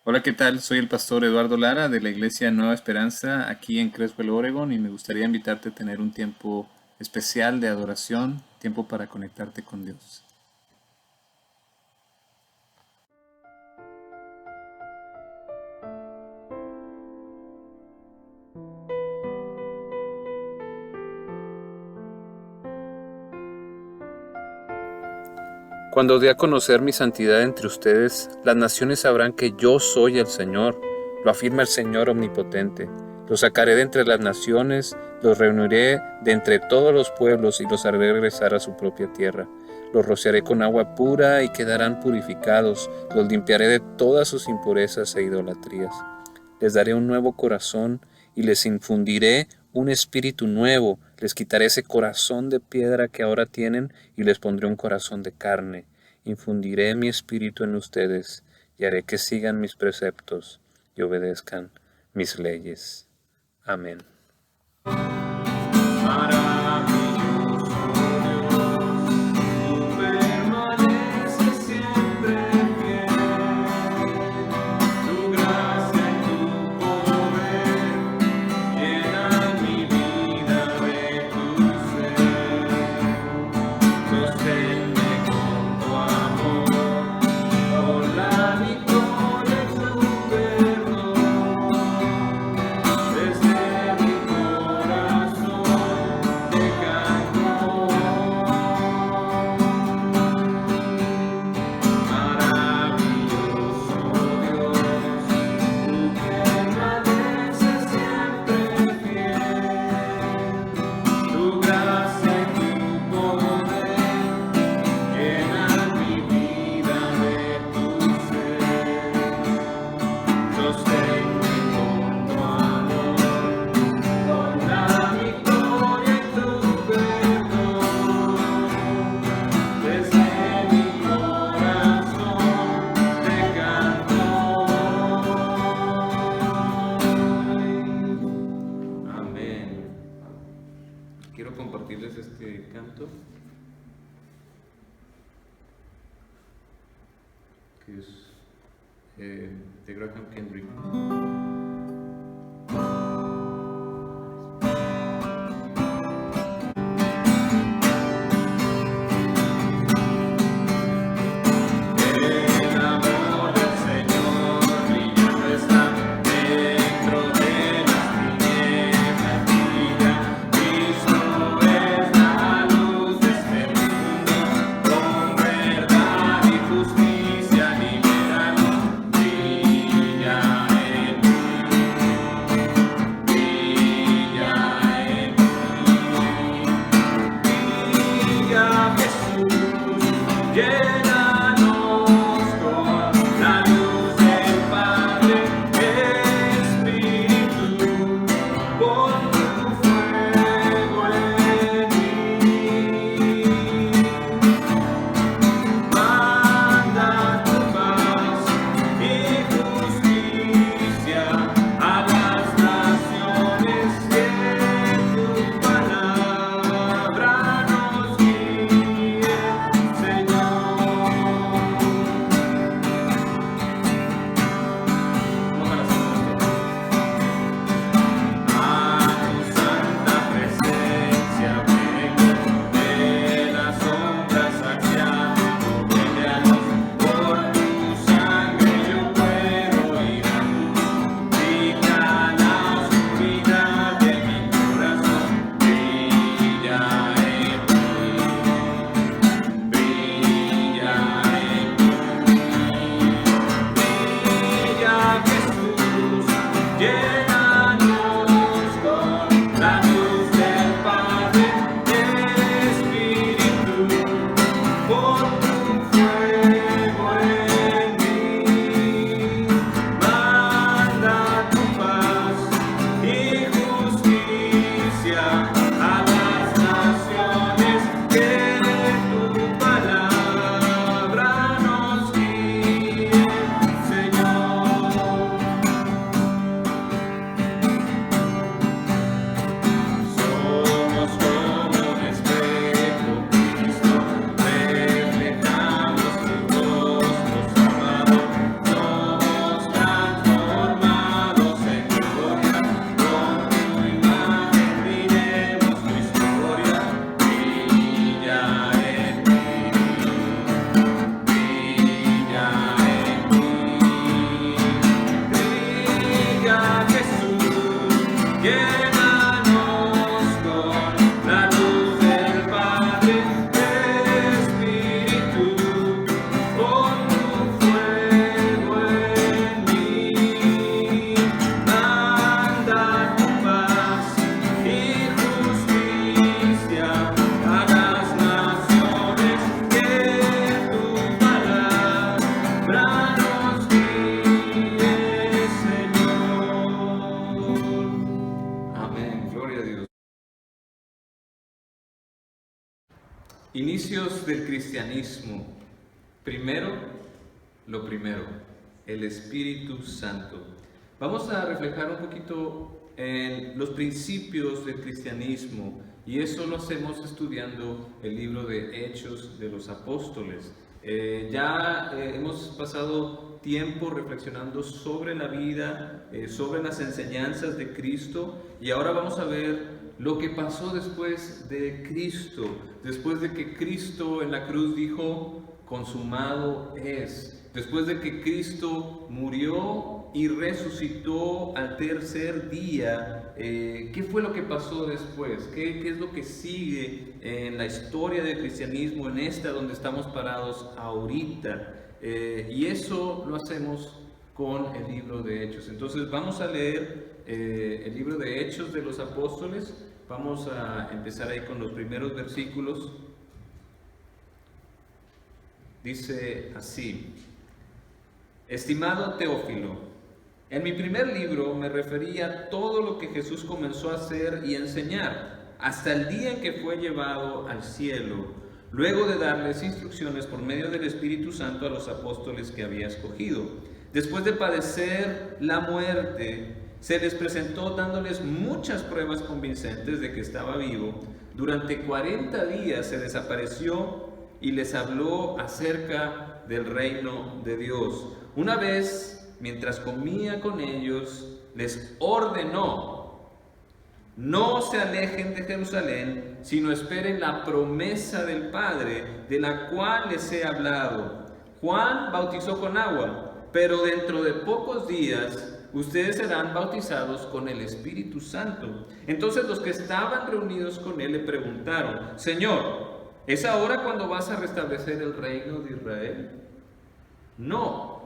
Hola, ¿qué tal? Soy el pastor Eduardo Lara de la Iglesia Nueva Esperanza aquí en Creswell, Oregon, y me gustaría invitarte a tener un tiempo especial de adoración, tiempo para conectarte con Dios. Cuando dé a conocer mi santidad entre ustedes, las naciones sabrán que yo soy el Señor, lo afirma el Señor omnipotente. Los sacaré de entre las naciones, los reuniré de entre todos los pueblos y los haré regresar a su propia tierra. Los rociaré con agua pura y quedarán purificados, los limpiaré de todas sus impurezas e idolatrías. Les daré un nuevo corazón y les infundiré un espíritu nuevo. Les quitaré ese corazón de piedra que ahora tienen y les pondré un corazón de carne. Infundiré mi espíritu en ustedes y haré que sigan mis preceptos y obedezcan mis leyes. Amén. Quiero compartirles este canto que es de Graham Kendrick. Inicios del cristianismo. Primero, lo primero, el Espíritu Santo. Vamos a reflejar un poquito en los principios del cristianismo, y eso lo hacemos estudiando el libro de Hechos de los Apóstoles. Hemos pasado tiempo reflexionando sobre la vida, sobre las enseñanzas de Cristo, y ahora vamos a ver lo que pasó después de Cristo, después de que Cristo en la cruz dijo, consumado es, después de que Cristo murió y resucitó al tercer día. ¿Qué fue lo que pasó después? ¿Qué es lo que sigue en la historia del cristianismo, en esta donde estamos parados ahorita? Y eso lo hacemos con el libro de Hechos. Entonces vamos a leer el libro de Hechos de los Apóstoles. Vamos a empezar ahí con los primeros versículos. Dice así: Estimado Teófilo, en mi primer libro me referí a todo lo que Jesús comenzó a hacer y enseñar, hasta el día en que fue llevado al cielo, luego de darles instrucciones por medio del Espíritu Santo a los apóstoles que había escogido. Después de padecer la muerte, se les presentó dándoles muchas pruebas convincentes de que estaba vivo. Durante 40 días se les apareció y les habló acerca del reino de Dios. Una vez, mientras comía con ellos, les ordenó: no se alejen de Jerusalén, sino esperen la promesa del Padre, de la cual les he hablado. Juan bautizó con agua, pero dentro de pocos días ustedes serán bautizados con el Espíritu Santo. Entonces los que estaban reunidos con él le preguntaron: Señor, ¿es ahora cuando vas a restablecer el reino de Israel? No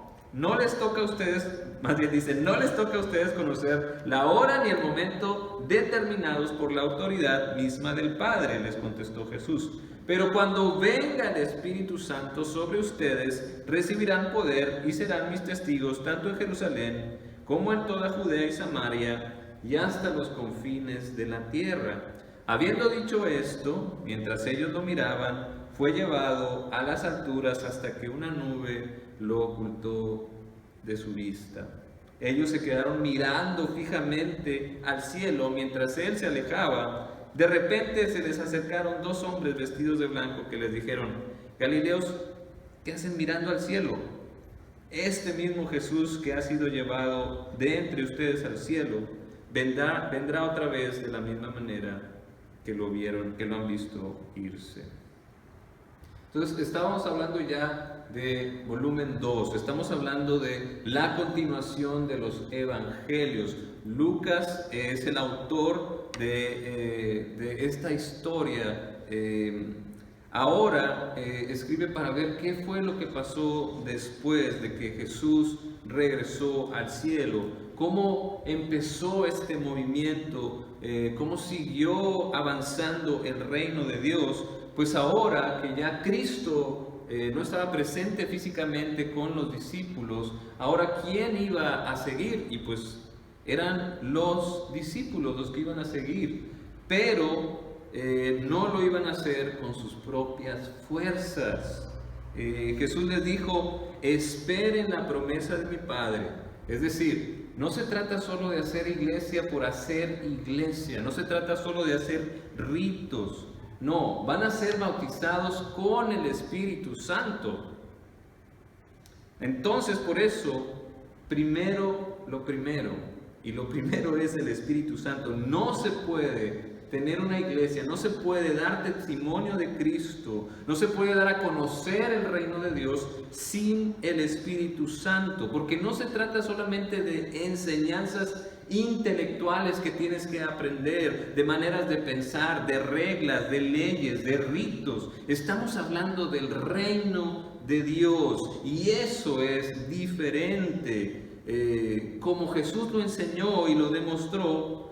les toca a ustedes, más bien dice, no les toca a ustedes conocer la hora ni el momento determinados por la autoridad misma del Padre, les contestó Jesús. Pero cuando venga el Espíritu Santo sobre ustedes, recibirán poder y serán mis testigos tanto en Jerusalén como en toda Judea y Samaria y hasta los confines de la tierra. Habiendo dicho esto, mientras ellos lo miraban, fue llevado a las alturas hasta que una nube lo ocultó de su vista. Ellos se quedaron mirando fijamente al cielo mientras él se alejaba. De repente se les acercaron dos hombres vestidos de blanco que les dijeron: Galileos, ¿qué hacen mirando al cielo? Este mismo Jesús que ha sido llevado de entre ustedes al cielo, vendrá otra vez de la misma manera que lo han visto irse. Entonces estábamos hablando ya de volumen 2, estamos hablando de la continuación de los evangelios. Lucas es el autor de esta historia. Ahora escribe para ver qué fue lo que pasó después de que Jesús regresó al cielo, cómo empezó este movimiento, cómo siguió avanzando el reino de Dios. Pues ahora que ya Cristo no estaba presente físicamente con los discípulos, ahora ¿quién iba a seguir? Y pues eran los discípulos los que iban a seguir, pero no lo iban a hacer con sus propias fuerzas. Jesús les dijo: esperen la promesa de mi Padre. Es decir, no se trata solo de hacer iglesia por hacer iglesia, no se trata solo de hacer ritos. No, van a ser bautizados con el Espíritu Santo. Entonces, por eso, primero lo primero, y lo primero es el Espíritu Santo. No se puede tener una iglesia, no se puede dar testimonio de Cristo, no se puede dar a conocer el reino de Dios sin el Espíritu Santo, porque no se trata solamente de enseñanzas intelectuales que tienes que aprender, de maneras de pensar, de reglas, de leyes, de ritos. Estamos hablando del reino de Dios, y eso es diferente. Como Jesús lo enseñó y lo demostró,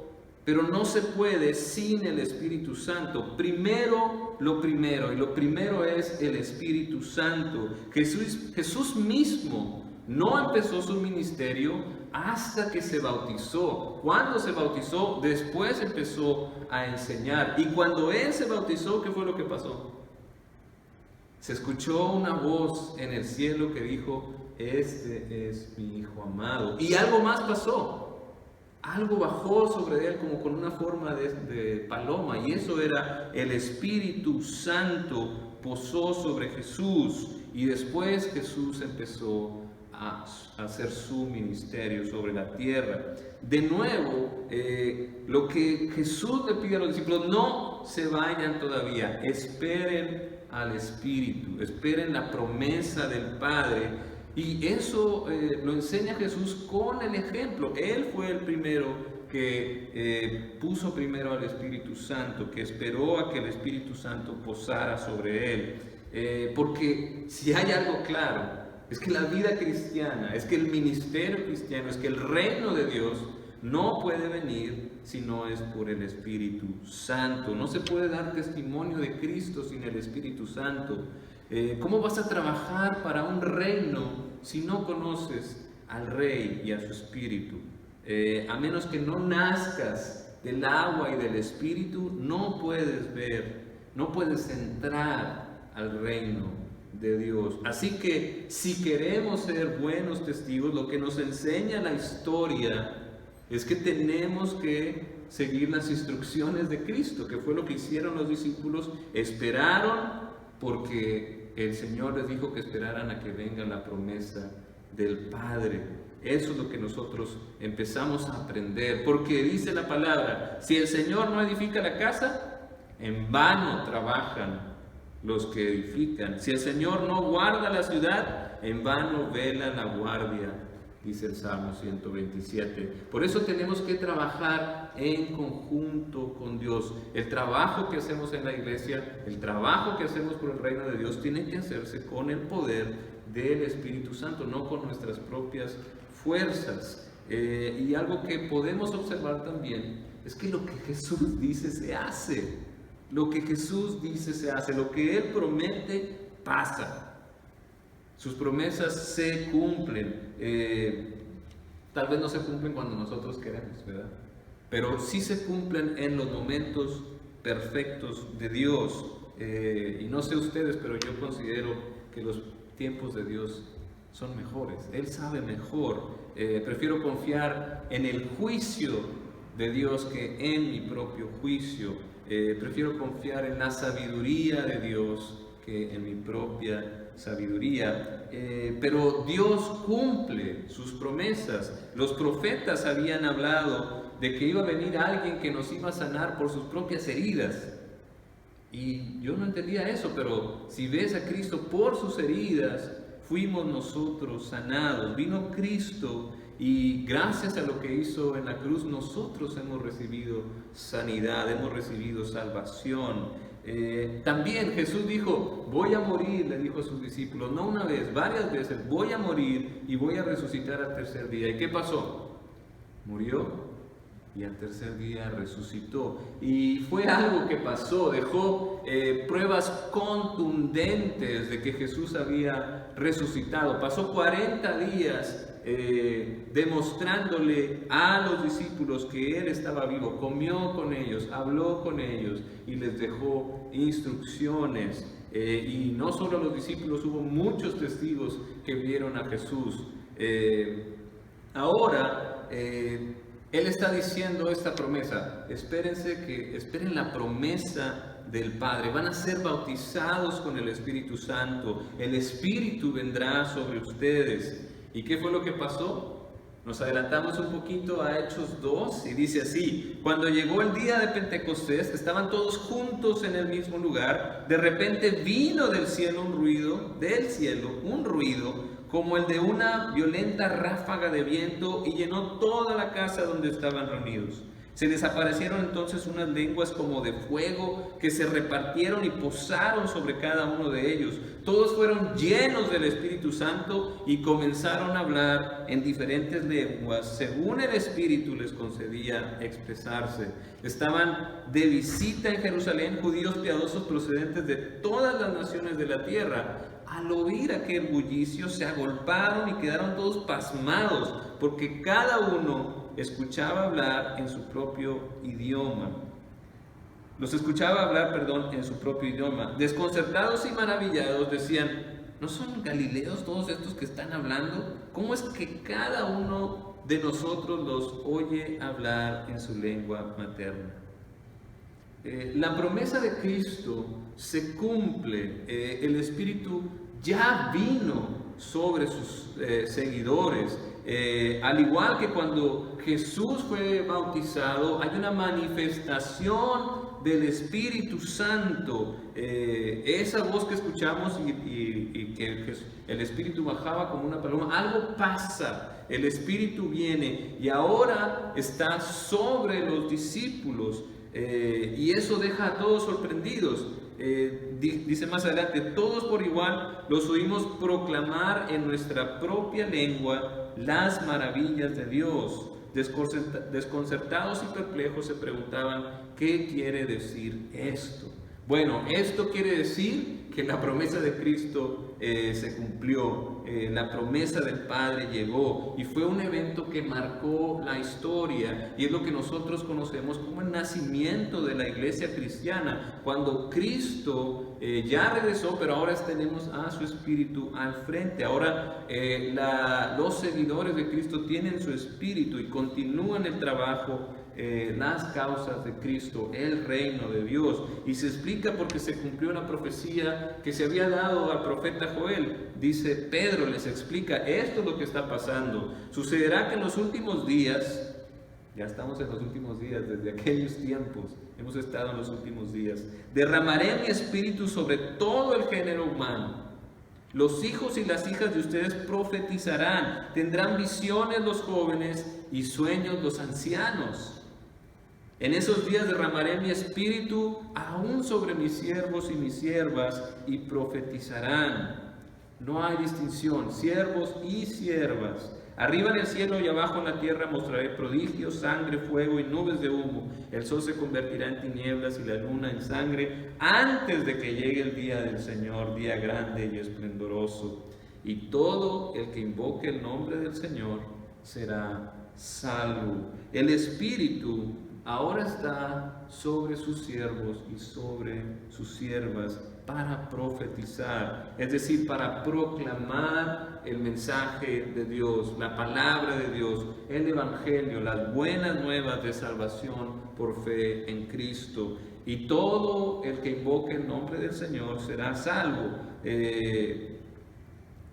pero no se puede sin el Espíritu Santo. Primero lo primero, y lo primero es el Espíritu Santo. Jesús mismo no empezó su ministerio hasta que se bautizó. Cuando se bautizó, después empezó a enseñar. Y cuando él se bautizó, ¿qué fue lo que pasó? se escuchó una voz en el cielo que dijo: este es mi Hijo amado. Y algo más pasó. Algo bajó sobre él como con una forma de paloma, y eso era el Espíritu Santo. Posó sobre Jesús, y después Jesús empezó a hacer su ministerio sobre la tierra. De nuevo, lo que Jesús le pide a los discípulos: no se vayan todavía, esperen al Espíritu, esperen la promesa del Padre. Y eso lo enseña Jesús con el ejemplo. Él fue el primero que puso primero al Espíritu Santo, que esperó a que el Espíritu Santo posara sobre él. Porque si hay algo claro, es que la vida cristiana, es que el ministerio cristiano, es que el reino de Dios no puede venir si no es por el Espíritu Santo. No se puede dar testimonio de Cristo sin el Espíritu Santo. ¿Cómo vas a trabajar para un reino si no conoces al Rey y a su Espíritu? A menos que no nazcas del agua y del Espíritu, no puedes ver, no puedes entrar al reino de Dios. Así que si queremos ser buenos testigos, lo que nos enseña la historia es que tenemos que seguir las instrucciones de Cristo, que fue lo que hicieron los discípulos. Esperaron porque el Señor les dijo que esperaran a que venga la promesa del Padre. Eso es lo que nosotros empezamos a aprender, porque dice la palabra: si el Señor no edifica la casa, en vano trabajan los que edifican. Si el Señor no guarda la ciudad, en vano vela la guardia, dice el Salmo 127. Por eso tenemos que trabajar en conjunto con Dios. El trabajo que hacemos en la iglesia, el trabajo que hacemos por el reino de Dios, tiene que hacerse con el poder del Espíritu Santo, no con nuestras propias fuerzas. Y algo que podemos observar también es que lo que Jesús dice se hace. Lo que Jesús dice se hace. Lo que Él promete pasa. Sus promesas se cumplen. Tal vez no se cumplen cuando nosotros queremos, ¿verdad? Pero sí se cumplen en los momentos perfectos de Dios. Y no sé ustedes, pero yo considero que los tiempos de Dios son mejores. Él sabe mejor. Prefiero confiar en el juicio de Dios que en mi propio juicio. Prefiero confiar en la sabiduría de Dios que en mi propia sabiduría. Pero Dios cumple sus promesas. Los profetas habían hablado de que iba a venir alguien que nos iba a sanar por sus propias heridas. Y yo no entendía eso, pero si ves a Cristo, por sus heridas fuimos nosotros sanados. Vino Cristo y gracias a lo que hizo en la cruz, nosotros hemos recibido sanidad, hemos recibido salvación. También Jesús dijo: voy a morir, le dijo a sus discípulos, no una vez, varias veces: voy a morir y voy a resucitar al tercer día. ¿Y qué pasó? Murió y al tercer día resucitó. Y fue algo que pasó, dejó pruebas contundentes de que Jesús había resucitado. Pasó 40 días demostrándole a los discípulos que Él estaba vivo. Comió con ellos, habló con ellos y les dejó instrucciones. Y no solo a los discípulos, hubo muchos testigos que vieron a Jesús. Ahora Él está diciendo esta promesa: esperen la promesa del Padre. Van a ser bautizados con el Espíritu Santo. El Espíritu vendrá sobre ustedes. ¿Y qué fue lo que pasó? Nos adelantamos un poquito a Hechos 2 y dice así: cuando llegó el día de Pentecostés, estaban todos juntos en el mismo lugar. De repente vino del cielo un ruido, como el de una violenta ráfaga de viento, y llenó toda la casa donde estaban reunidos. Se les aparecieron entonces unas lenguas como de fuego que se repartieron y posaron sobre cada uno de ellos. Todos fueron llenos del Espíritu Santo y comenzaron a hablar en diferentes lenguas, según el Espíritu les concedía expresarse. Estaban de visita en Jerusalén judíos piadosos procedentes de todas las naciones de la tierra. Al oír aquel bullicio se agolparon y quedaron todos pasmados, porque cada uno escuchaba hablar en su propio idioma. Los escuchaba hablar, en su propio idioma. Desconcertados y maravillados decían: ¿no son galileos todos estos que están hablando? ¿Cómo es que cada uno de nosotros los oye hablar en su lengua materna? La promesa de Cristo se cumple. El Espíritu ya vino sobre sus seguidores. Al igual que cuando Jesús fue bautizado, hay una manifestación del Espíritu Santo. Esa voz que escuchamos y que el Espíritu bajaba como una paloma, algo pasa, el Espíritu viene y ahora está sobre los discípulos. Y eso deja a todos sorprendidos. Dice más adelante: todos por igual los oímos proclamar en nuestra propia lengua las maravillas de Dios. Desconcertados y perplejos se preguntaban: ¿qué quiere decir esto? Bueno, esto quiere decir que la promesa de Cristo se cumplió, la promesa del Padre llegó y fue un evento que marcó la historia, y es lo que nosotros conocemos como el nacimiento de la iglesia cristiana, cuando Cristo ya regresó, pero ahora tenemos a su Espíritu al frente. Ahora los seguidores de Cristo tienen su Espíritu y continúan el trabajo, las causas de Cristo, el reino de Dios. Y se explica porque se cumplió una profecía que se había dado al profeta Joel. Dice Pedro, les explica: esto es lo que está pasando. Sucederá que en los últimos días, ya estamos en los últimos días, desde aquellos tiempos hemos estado en los últimos días, derramaré mi espíritu sobre todo el género humano. Los hijos y las hijas de ustedes profetizarán, tendrán visiones los jóvenes y sueños los ancianos. En esos días derramaré mi espíritu aún sobre mis siervos y mis siervas, y profetizarán. No hay distinción, siervos y siervas. Arriba en el cielo y abajo en la tierra mostraré prodigios, sangre, fuego y nubes de humo. El sol se convertirá en tinieblas y la luna en sangre antes de que llegue el día del Señor, día grande y esplendoroso. Y todo el que invoque el nombre del Señor será salvo. El Espíritu ahora está sobre sus siervos y sobre sus siervas para profetizar, es decir, para proclamar el mensaje de Dios, la palabra de Dios, el Evangelio, las buenas nuevas de salvación por fe en Cristo. Y todo el que invoque el nombre del Señor será salvo.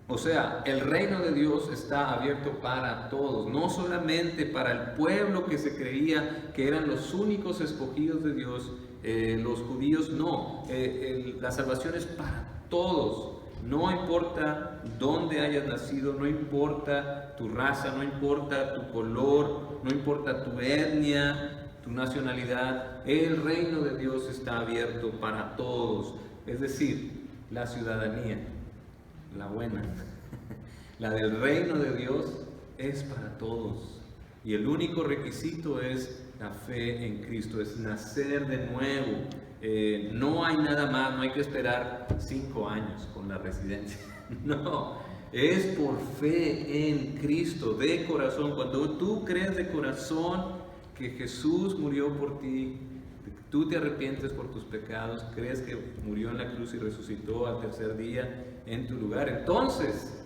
O sea, el reino de Dios está abierto para todos, no solamente para el pueblo que se creía que eran los únicos escogidos de Dios, los judíos, no. La salvación es para todos, no importa dónde hayas nacido, no importa tu raza, no importa tu color, no importa tu etnia, tu nacionalidad. El reino de Dios está abierto para todos, es decir, la ciudadanía, la buena, la del reino de Dios, es para todos. Y el único requisito es la fe en Cristo, es nacer de nuevo. No hay nada más, no hay que esperar 5 años con la residencia. No, es por fe en Cristo, de corazón. Cuando tú crees de corazón que Jesús murió por ti, tú te arrepientes por tus pecados, crees que murió en la cruz y resucitó al tercer día en tu lugar, entonces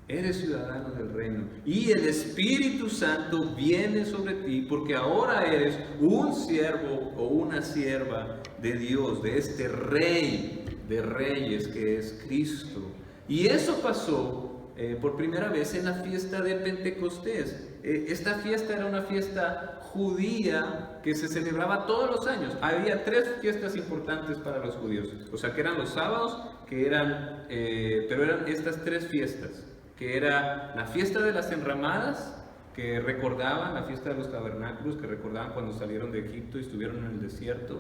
eres ciudadano del reino y el Espíritu Santo viene sobre ti, porque ahora eres un siervo o una sierva de Dios, de este Rey de Reyes que es Cristo. Y eso pasó por primera vez en la fiesta de Pentecostés. Esta fiesta era una fiesta judía que se celebraba todos los años. Había 3 fiestas importantes para los judíos, o sea que eran los sábados, que eran, pero eran estas 3 fiestas, que era la fiesta de las enramadas, que recordaban la fiesta de los tabernáculos, que recordaban cuando salieron de Egipto y estuvieron en el desierto,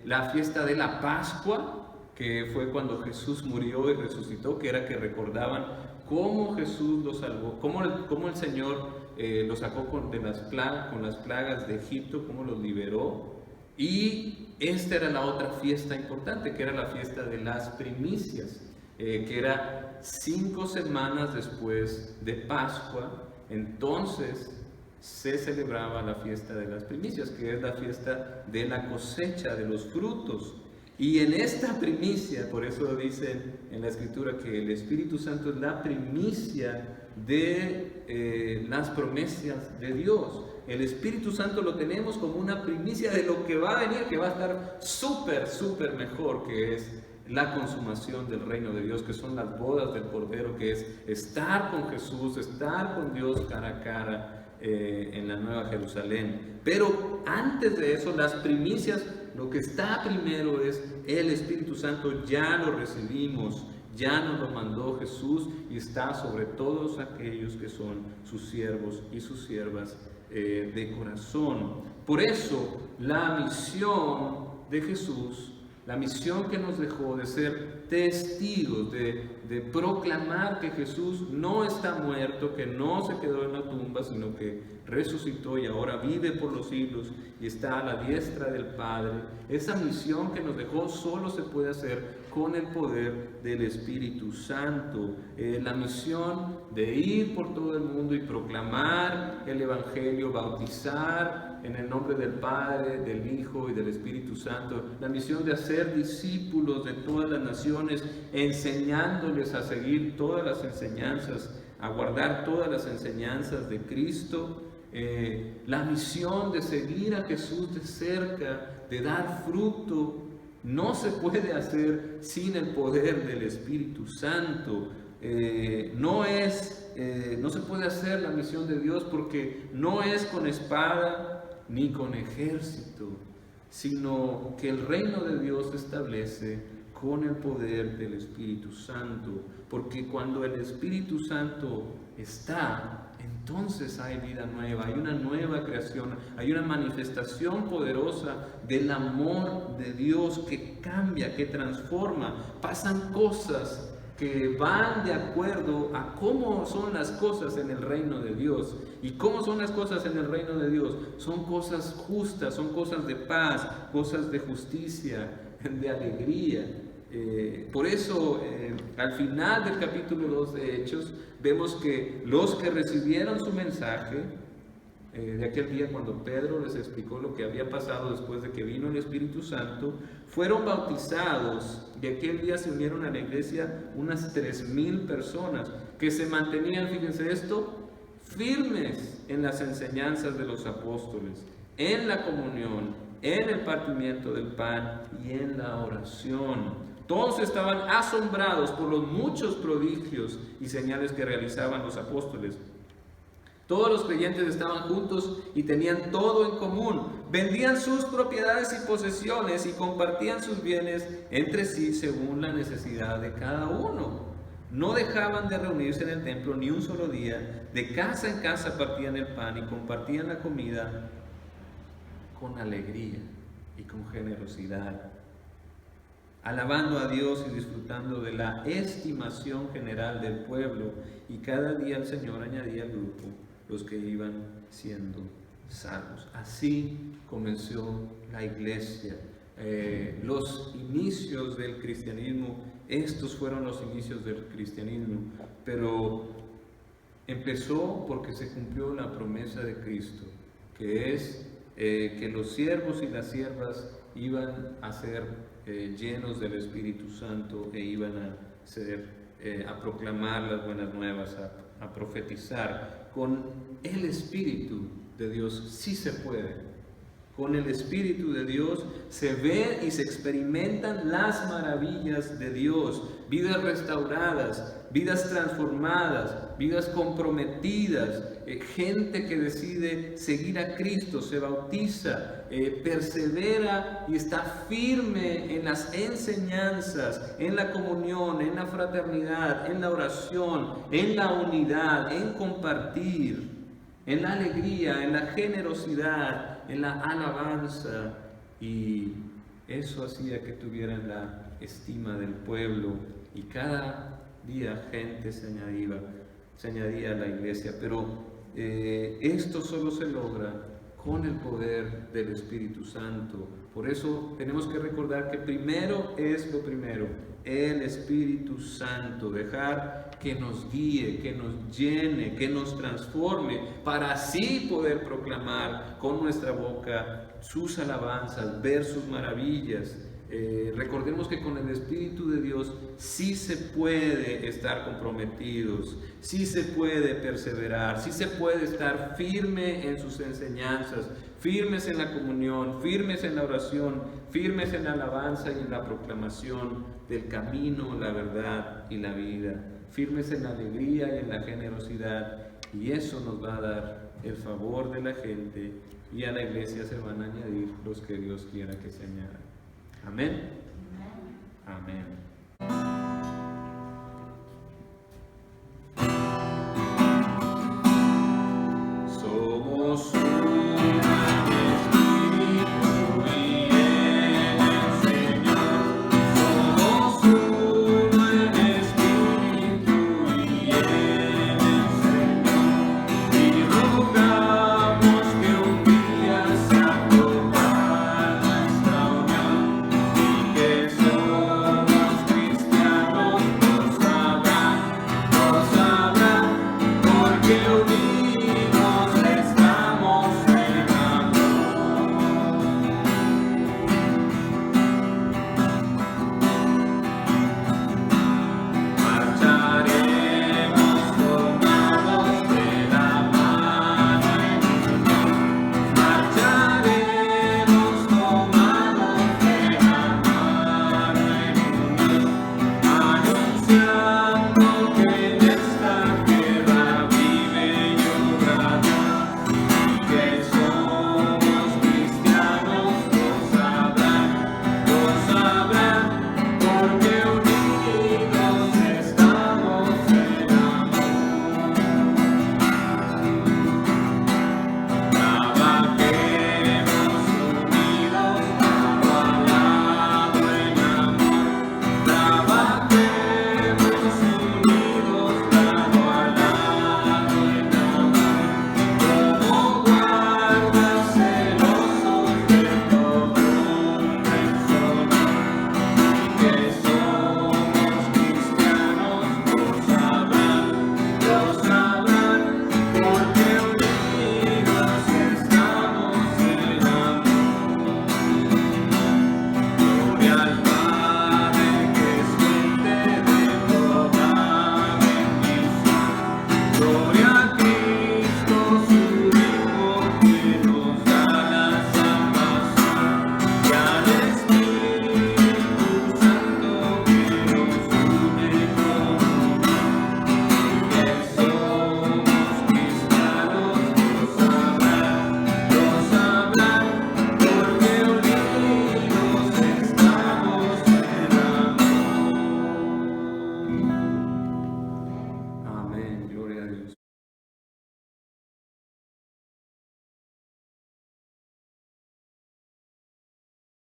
la fiesta de la Pascua, que fue cuando Jesús murió y resucitó, que era que recordaban cómo Jesús los salvó, cómo el Señor los sacó con las plagas de Egipto, cómo los liberó. Y esta era la otra fiesta importante, que era la fiesta de las primicias, que era 5 semanas después de Pascua. Entonces se celebraba la fiesta de las primicias, que es la fiesta de la cosecha, de los frutos. Y en esta primicia, por eso dicen en la Escritura que el Espíritu Santo es la primicia de las promesas de Dios. El Espíritu Santo lo tenemos como una primicia de lo que va a venir, que va a estar súper mejor, que es la consumación del reino de Dios, que son las bodas del Cordero, que es estar con Jesús, estar con Dios cara a cara en la Nueva Jerusalén. Pero antes de eso, las primicias, lo que está primero es el Espíritu Santo. Ya lo recibimos, ya nos lo mandó Jesús y está sobre todos aquellos que son sus siervos y sus siervas de corazón. Por eso la misión de Jesús, la misión que nos dejó de ser testigos, de proclamar que Jesús no está muerto, que no se quedó en la tumba, sino que resucitó y ahora vive por los siglos y está a la diestra del Padre. Esa misión que nos dejó solo se puede hacer con el poder del Espíritu Santo. La misión de ir por todo el mundo y proclamar el Evangelio, bautizar en el nombre del Padre, del Hijo y del Espíritu Santo. La misión de hacer discípulos de todas las naciones, enseñándoles a seguir todas las enseñanzas, a guardar todas las enseñanzas de Cristo. La misión de seguir a Jesús de cerca, de dar fruto, no se puede hacer sin el poder del Espíritu Santo. No se puede hacer la misión de Dios porque no es con espada ni con ejército, sino que el reino de Dios se establece con el poder del Espíritu Santo, porque cuando el Espíritu Santo está, entonces hay vida nueva, hay una nueva creación, hay una manifestación poderosa del amor de Dios que cambia, que transforma. Pasan cosas que van de acuerdo a cómo son las cosas en el reino de Dios. ¿Y cómo son las cosas en el reino de Dios? Son cosas justas, son cosas de paz, cosas de justicia, de alegría. Por eso, al final del capítulo 2 de Hechos, vemos que los que recibieron su mensaje, de aquel día cuando Pedro les explicó lo que había pasado después de que vino el Espíritu Santo, fueron bautizados. Y aquel día se unieron a la iglesia unas 3,000 personas que se mantenían, fíjense esto, firmes en las enseñanzas de los apóstoles, en la comunión, en el partimiento del pan y en la oración. Todos estaban asombrados por los muchos prodigios y señales que realizaban los apóstoles. Todos los creyentes estaban juntos y tenían todo en común. Vendían sus propiedades y posesiones y compartían sus bienes entre sí según la necesidad de cada uno. No dejaban de reunirse en el templo ni un solo día. De casa en casa partían el pan y compartían la comida con alegría y con generosidad, alabando a Dios y disfrutando de la estimación general del pueblo. Y cada día el Señor añadía al grupo los que iban siendo salvos. Así comenzó la iglesia. Los inicios del cristianismo, estos fueron los inicios del cristianismo, pero empezó porque se cumplió la promesa de Cristo, que es que los siervos y las siervas iban a ser llenos del Espíritu Santo e iban a proclamar las buenas nuevas, a profetizar. Con el Espíritu de Dios sí se puede. Con el Espíritu de Dios se ve y se experimentan las maravillas de Dios. Vidas restauradas, vidas transformadas, vidas comprometidas, gente que decide seguir a Cristo, se bautiza, persevera y está firme en las enseñanzas, en la comunión, en la fraternidad, en la oración, en la unidad, en compartir, en la alegría, en la generosidad, en la alabanza. Y eso hacía que tuvieran la estima del pueblo y cada día gente se añadía a la iglesia. Pero esto solo se logra con el poder del Espíritu Santo. Por eso tenemos que recordar que primero es lo primero, el Espíritu Santo. Dejar que nos guíe, que nos llene, que nos transforme, para así poder proclamar con nuestra boca sus alabanzas, ver sus maravillas. Recordemos que con el Espíritu de Dios sí se puede estar comprometidos, sí se puede perseverar, sí se puede estar firme en sus enseñanzas, firmes en la comunión, firmes en la oración, firmes en la alabanza y en la proclamación del camino, la verdad y la vida, firmes en la alegría y en la generosidad, y eso nos va a dar el favor de la gente, y a la iglesia se van a añadir los que Dios quiera que se añadan. Amén. Amén.